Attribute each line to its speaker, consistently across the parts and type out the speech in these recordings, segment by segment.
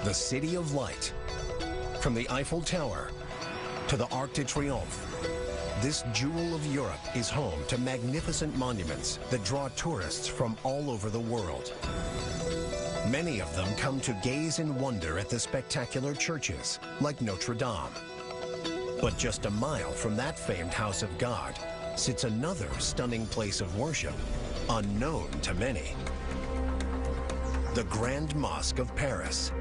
Speaker 1: The City of Light. From the Eiffel Tower to the Arc de Triomphe, this jewel of Europe is home to magnificent monuments that draw tourists from all over the world. Many of them come to gaze in wonder at the spectacular churches, like Notre Dame. But just a mile from that famed house of God sits another stunning place of worship, unknown to many. The Grand Mosque of Paris.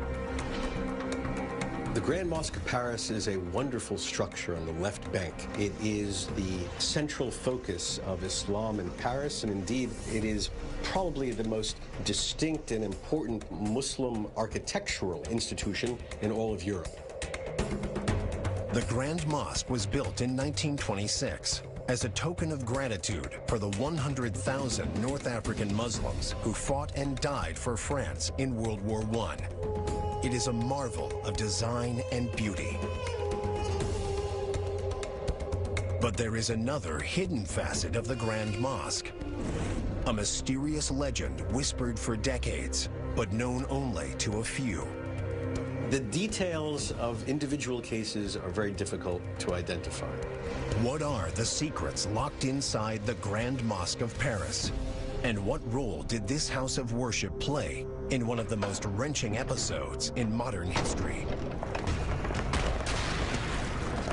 Speaker 2: The Grand Mosque of Paris is a wonderful structure on the left bank. It is the central focus of Islam in Paris, and indeed it is probably the most distinct and important Muslim architectural institution in all of Europe.
Speaker 1: The Grand Mosque was built in 1926 as a token of gratitude for the 100,000 North African Muslims who fought and died for France in World War I. It is a marvel of design and beauty. But there is another hidden facet of the Grand Mosque. A mysterious legend whispered for decades, but known only to a few.
Speaker 2: The details of individual cases are very difficult to identify.
Speaker 1: What are the secrets locked inside the Grand Mosque of Paris? And what role did this house of worship play in one of the most wrenching episodes in modern history?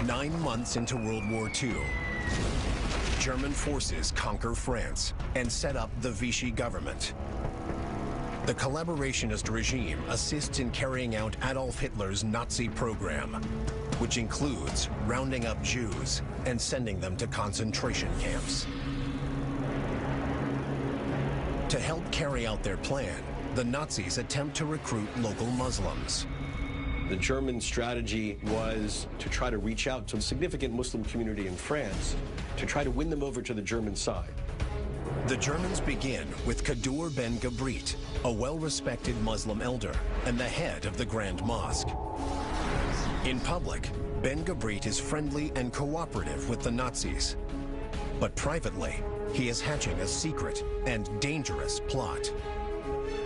Speaker 1: 9 months into World War II, German forces conquer France and set up the Vichy government. The collaborationist regime assists in carrying out Adolf Hitler's Nazi program, which includes rounding up Jews and sending them to concentration camps. To help carry out their plan, the Nazis attempt to recruit local Muslims.
Speaker 2: The German strategy was to try to reach out to a significant Muslim community in France to try to win them over to the German side.
Speaker 1: The Germans begin with Kadur ben Gabrit, a well-respected Muslim elder and the head of the Grand Mosque. In public, ben Gabrit is friendly and cooperative with the Nazis. But privately, he is hatching a secret and dangerous plot.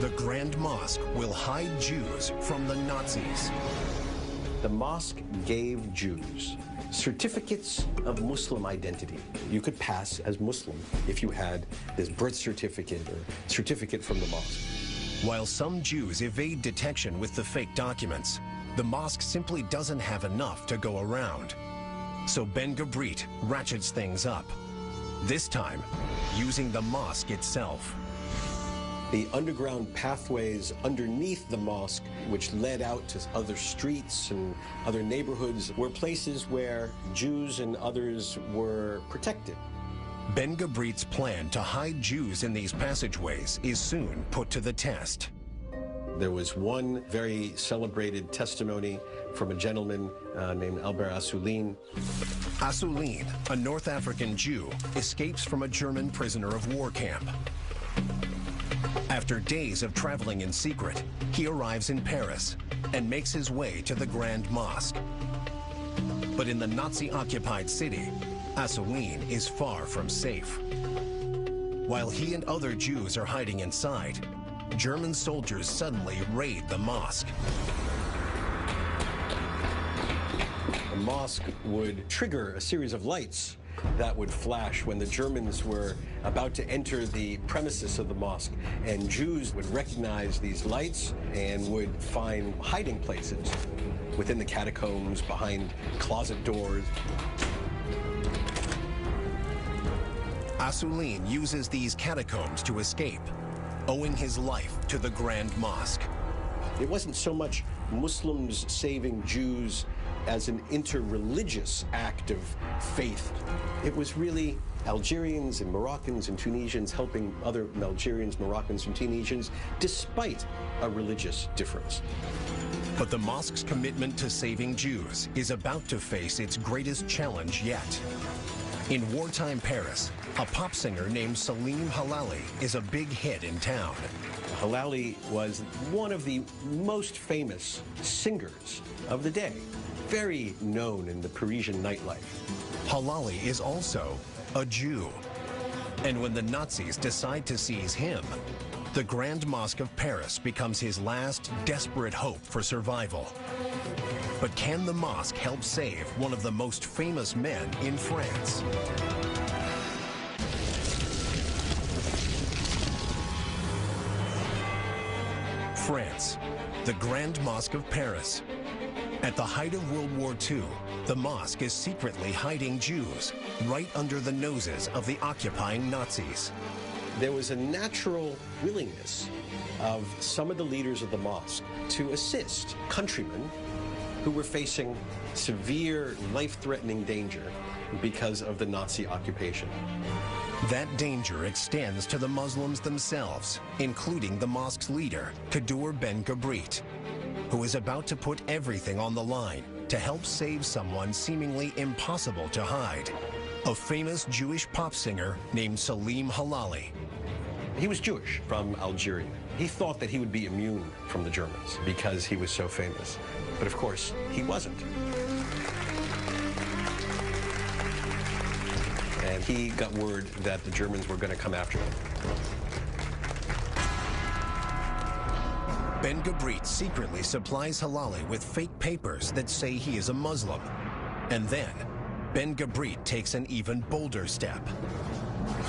Speaker 1: The Grand Mosque will hide Jews from the Nazis.
Speaker 2: The mosque gave Jews certificates of Muslim identity. You could pass as Muslim if you had this birth certificate or certificate from the mosque.
Speaker 1: While some Jews evade detection with the fake documents, the mosque simply doesn't have enough to go around. So Ben Gabrit ratchets things up, this time using the mosque itself.
Speaker 2: The underground pathways underneath the mosque, which led out to other streets and other neighborhoods, were places where Jews and others were protected.
Speaker 1: Ben Gabrit's plan to hide Jews in these passageways is soon put to the test.
Speaker 2: There was one very celebrated testimony from a gentleman named Albert Assouline.
Speaker 1: Assouline, a North African Jew, escapes from a German prisoner of war camp. After days of traveling in secret, he arrives in Paris and makes his way to the Grand Mosque. But in the Nazi-occupied city, Assouline is far from safe. While he and other Jews are hiding inside, German soldiers suddenly raid the mosque.
Speaker 2: The mosque would trigger a series of lights that would flash when the Germans were about to enter the premises of the mosque, and Jews would recognize these lights and would find hiding places within the catacombs, behind closet doors.
Speaker 1: Assouline uses these catacombs to escape, owing his life to the Grand Mosque.
Speaker 2: It wasn't so much Muslims saving Jews as an interreligious act of faith. It was really Algerians and Moroccans and Tunisians helping other Algerians, Moroccans, and Tunisians despite a religious difference.
Speaker 1: But the mosque's commitment to saving Jews is about to face its greatest challenge yet. In wartime Paris, a pop singer named Salim Halali is a big hit in town.
Speaker 2: Halali was one of the most famous singers of the day, very known in the Parisian nightlife.
Speaker 1: Halali is also a Jew. And when the Nazis decide to seize him, the Grand Mosque of Paris becomes his last desperate hope for survival. But can the mosque help save one of the most famous men in France? France, the Grand Mosque of Paris. At the height of World War II, the mosque is secretly hiding Jews right under the noses of the occupying Nazis.
Speaker 2: There was a natural willingness of some of the leaders of the mosque to assist countrymen who were facing severe, life-threatening danger because of the Nazi occupation.
Speaker 1: That danger extends to the Muslims themselves, including the mosque's leader, Kadour Ben Gabrit, who is about to put everything on the line to help save someone seemingly impossible to hide, a famous Jewish pop singer named Salim Halali.
Speaker 2: He was Jewish from Algeria. He thought that he would be immune from the Germans because he was so famous. But of course, he wasn't. And he got word that the Germans were going to come after him.
Speaker 1: Ben Gabrit secretly supplies Halali with fake papers that say he is a Muslim. And then, Ben Gabrit takes an even bolder step.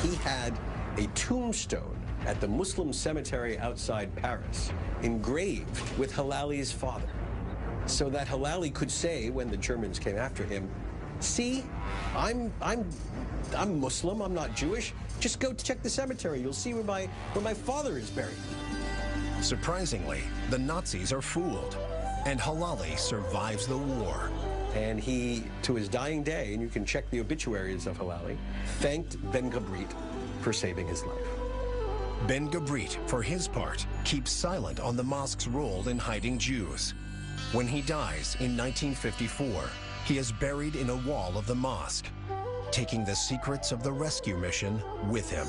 Speaker 2: He had a tombstone at the Muslim cemetery outside Paris engraved with Halali's father, so that Halali could say when the Germans came after him, "See, I'm Muslim, I'm not Jewish. Just go check the cemetery. You'll see where my father is buried."
Speaker 1: Surprisingly, the Nazis are fooled, and Halali survives the war.
Speaker 2: And he, to his dying day, and you can check the obituaries of Halali, thanked Ben Gabrit for saving his life.
Speaker 1: Ben Gabrit, for his part, keeps silent on the mosque's role in hiding Jews. When he dies in 1954, he is buried in a wall of the mosque, taking the secrets of the rescue mission with him.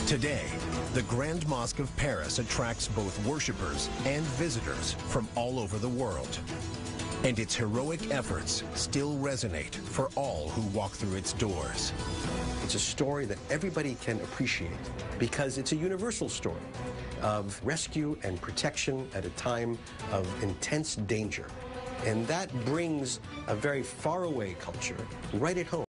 Speaker 1: Today, the Grand Mosque of Paris attracts both worshippers and visitors from all over the world. And its heroic efforts still resonate for all who walk through its doors.
Speaker 2: It's a story that everybody can appreciate because it's a universal story of rescue and protection at a time of intense danger. And that brings a very faraway culture right at home.